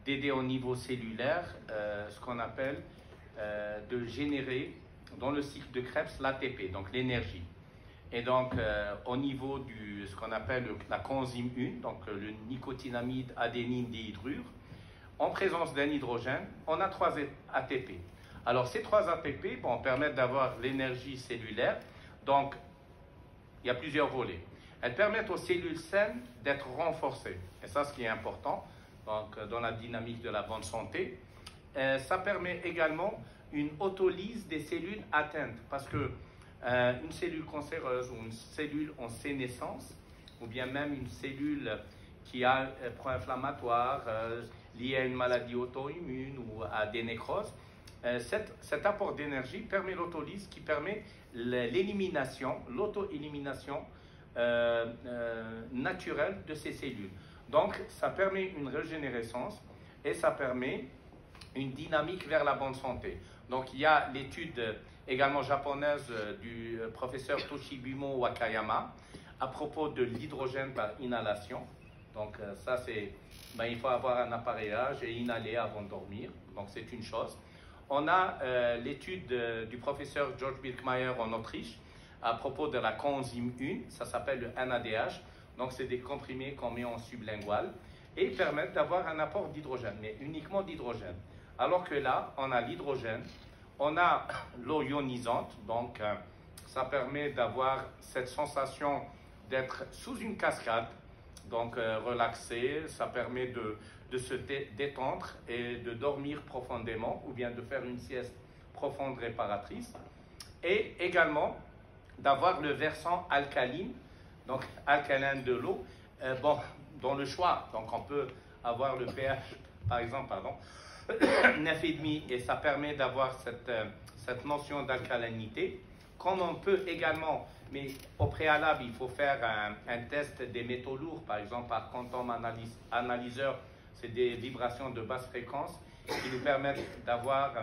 d'aider au niveau cellulaire ce qu'on appelle de générer dans le cycle de Krebs l'ATP, donc l'énergie. Et donc au niveau de ce qu'on appelle la coenzyme 1, donc le nicotinamide adénine dihydrure, en présence d'un hydrogène, on a 3 ATP. Alors ces 3 ATP permettent d'avoir l'énergie cellulaire. Donc il y a plusieurs volets. Elles permettent aux cellules saines d'être renforcées. Et ça, ce qui est important donc, dans la dynamique de la bonne santé. Ça permet également une autolyse des cellules atteintes. Parce que une cellule cancéreuse ou une cellule en sénescence, ou bien même une cellule qui a un pro-inflammatoire lié à une maladie auto-immune ou à des nécroses, cet apport d'énergie permet l'autolyse qui permet l'élimination, l'auto-élimination naturelle de ces cellules. Donc, ça permet une régénérescence et ça permet une dynamique vers la bonne santé. Donc, il y a l'étude également japonaise du professeur Toshibimo Wakayama à propos de l'hydrogène par inhalation. Donc, ça, c'est, il faut avoir un appareillage et inhaler avant de dormir. Donc, c'est une chose. On a l'étude du professeur George Birkmayer en Autriche à propos de la coenzyme 1, ça s'appelle le NADH. Donc, c'est des comprimés qu'on met en sublingual et ils permettent d'avoir un apport d'hydrogène, mais uniquement d'hydrogène. Alors que là, on a l'hydrogène, on a l'eau ionisante, donc ça permet d'avoir cette sensation d'être sous une cascade, donc relaxé, ça permet de se détendre et de dormir profondément ou bien de faire une sieste profonde réparatrice et également d'avoir le versant alcaline, donc alcalin de l'eau, dans le choix. Donc on peut avoir le pH, par exemple, 9,5 et ça permet d'avoir cette notion d'alcalinité. Comme on peut également, mais au préalable, il faut faire un test des métaux lourds, par exemple par quantum analyseur, c'est des vibrations de basse fréquence qui nous permettent d'avoir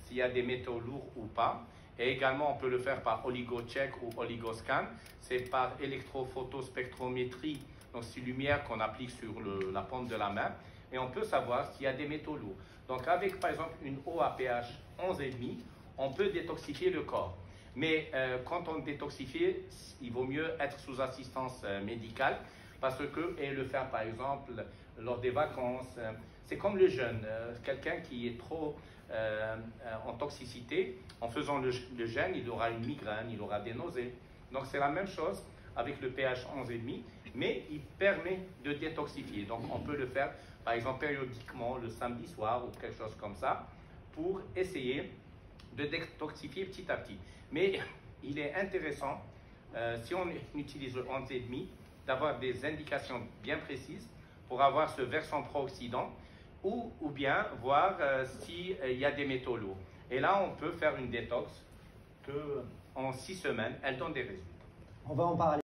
s'il y a des métaux lourds ou pas. Et également, on peut le faire par oligocheck ou oligoscan. C'est par électrophotospectrométrie, donc c'est une lumière qu'on applique sur la paume de la main. Et on peut savoir s'il y a des métaux lourds. Donc avec, par exemple, une eau à pH 11,5, on peut détoxifier le corps. Mais quand on détoxifie, il vaut mieux être sous assistance médicale parce que, et le faire, par exemple, lors des vacances. C'est comme le jeûne. Quelqu'un qui est trop en toxicité, en faisant le jeûne, il aura une migraine, il aura des nausées. Donc c'est la même chose avec le pH 11,5, mais il permet de détoxifier. Donc on peut le faire, par exemple, périodiquement, le samedi soir ou quelque chose comme ça, pour essayer de détoxifier petit à petit. Mais il est intéressant, si on utilise le 11,5, d'avoir des indications bien précises pour avoir ce versant pro-oxydant ou bien voir s'il y a des métaux lourds. Et là, on peut faire une détox que en 6 semaines, elle donne des résultats. On va en parler.